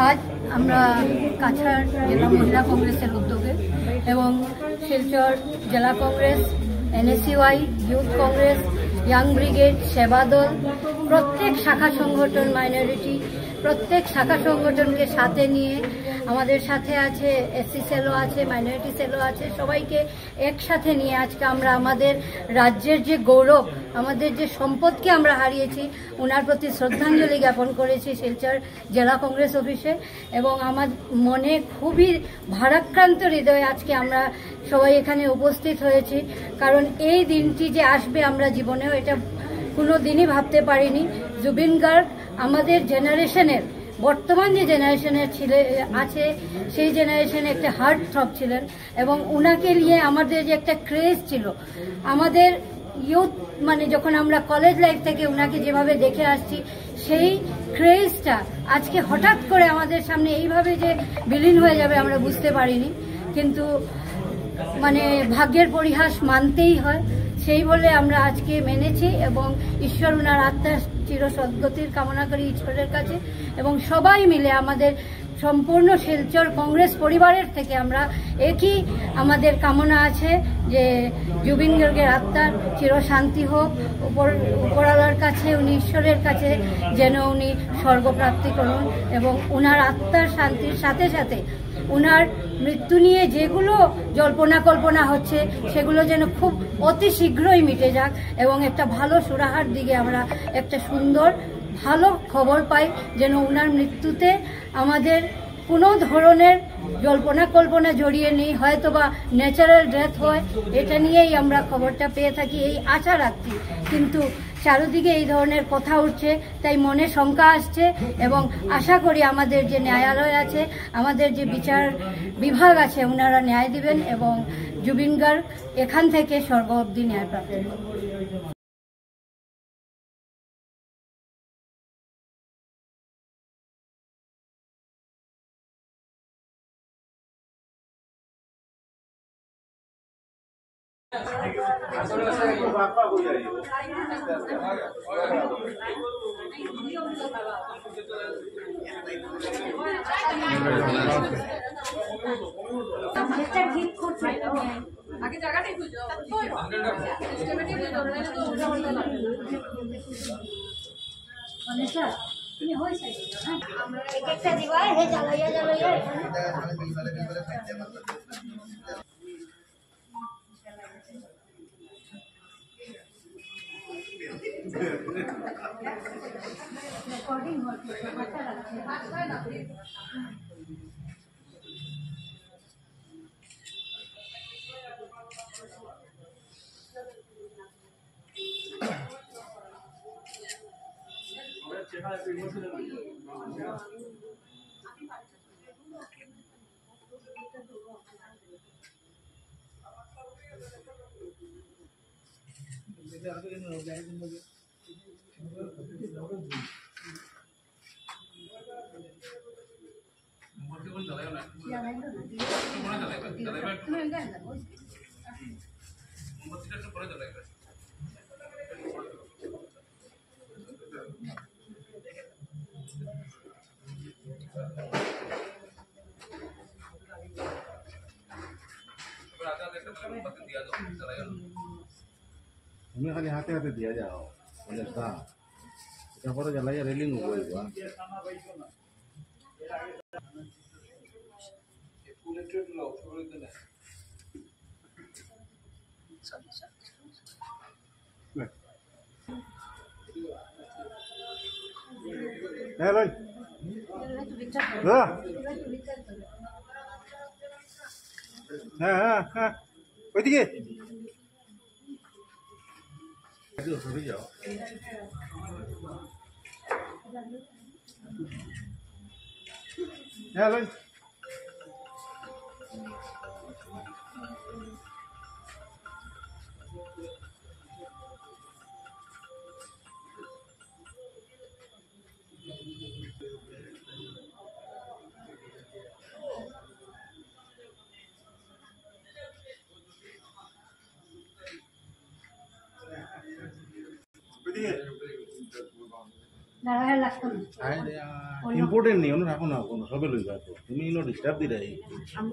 আজ আমরা কাছাড় জেলা মহিলা কংগ্রেসের উদ্যোগে এবং শিলচর জেলা Congress, NSUI, youth Congress, young brigade, সেবা দল, প্রত্যেক শাখা সংগঠন, মাইনরিটি প্রত্যেক শাখা সংগঠনকে সাথে নিয়ে, আমাদের সাথে আছে SC সেলও আছে, মাইনরিটি সেলও আছে, সবাইকে একসাথে নিয়ে আজকে আমরা আমাদের রাজ্যের যে গৌরব, আমাদের যে সম্পদকে আমরা হারিয়েছি, ওনার প্রতি শ্রদ্ধাঞ্জলি জ্ঞাপন করেছি শিলচর জেলা কংগ্রেস অফিসে। এবং আমার মনে খুবই ভারাক্রান্ত হৃদয়ে আজকে আমরা সবাই এখানে উপস্থিত হয়েছি, কারণ এই দিনটি যে আসবে আমরা জীবনেও এটা কোনো দিনই ভাবতে পারিনি। জুবিন গার্গ আমাদের জেনারেশনের, বর্তমান যে জেনারেশনের আছে সেই জেনারেশনে একটা হার্ট থ্রব ছিলেন, এবং ওনাকে নিয়ে আমাদের যে একটা ক্রেজ ছিল, আমাদের ইউথ মানে যখন আমরা কলেজ লাইফ থেকে ওনাকে যেভাবে দেখে আসছি, সেই ক্রেজটা আজকে হঠাৎ করে আমাদের সামনে এইভাবে যে বিলীন হয়ে যাবে আমরা বুঝতে পারিনি। কিন্তু মানে ভাগ্যের পরিহাস মানতেই হয়, সেই বলে আমরা আজকে মেনেছি এবং ঈশ্বর ওনার আত্মার চির সদ্গতির কামনা করি ঈশ্বরের কাছে। এবং সবাই মিলে আমাদের সম্পূর্ণ শিলচর কংগ্রেস পরিবারের থেকে আমরা একই আমাদের কামনা আছে যে জুবিন গার্গের আত্মার চির শান্তি হোক, উপরওয়ালার কাছে, উনি ঈশ্বরের কাছে যেন উনি স্বর্গপ্রাপ্তি করুন, এবং ওনার আত্মার শান্তির সাথে সাথে ওনার মৃত্যু নিয়ে যেগুলো জল্পনা কল্পনা হচ্ছে সেগুলো যেন খুব অতি শীঘ্রই মিটে যাক, এবং একটা ভালো সুরাহার দিকে আমরা একটা সুন্দর ভালো খবর পাই, যেন ওনার মৃত্যুতে আমাদের কোনো ধরনের জল্পনা কল্পনা জড়িয়ে নেই, হয়তোবা ন্যাচারাল ডেথ হয়, এটা নিয়েই আমরা খবরটা পেয়ে থাকি, এই আশা রাখছি। কিন্তু চারিদিকে এই ধরনের কথা উঠছে, তাই মনে শঙ্কা আসছে, এবং আশা করি আমাদের যে ন্যায়ালয় আছে, আমাদের যে বিচার বিভাগ আছে, ওনারা ন্যায় দিবেন এবং জুবিন গার্গ এখান থেকে স্বর্গ অবধি ন্যায় প্রাপ্ত। আগে জায়গাটাই খুঁজো তুমি হয়েছে আমরা এক একটা দিবা হে জ্বালাইয়া জ্বালাইয়া রেকর্ডিং হচ্ছে, বাচ্চা রাখছে বাচ্চা না तुम्हें खाली हाथे हाथे दिया जाओ এটা পরে জ্বালাইয়া রেলিং হইবা হ্যালো হ্যাঁ হ্যাঁ হ্যাঁ ওইদিকে সরে যাও হ্যালো দাঁড়ায় লাগতো না ইম্পর্টেন্ট নেই রাখো না কোনো সবে লইবা তো তুমি ডিস্টার্ব দিলে আমি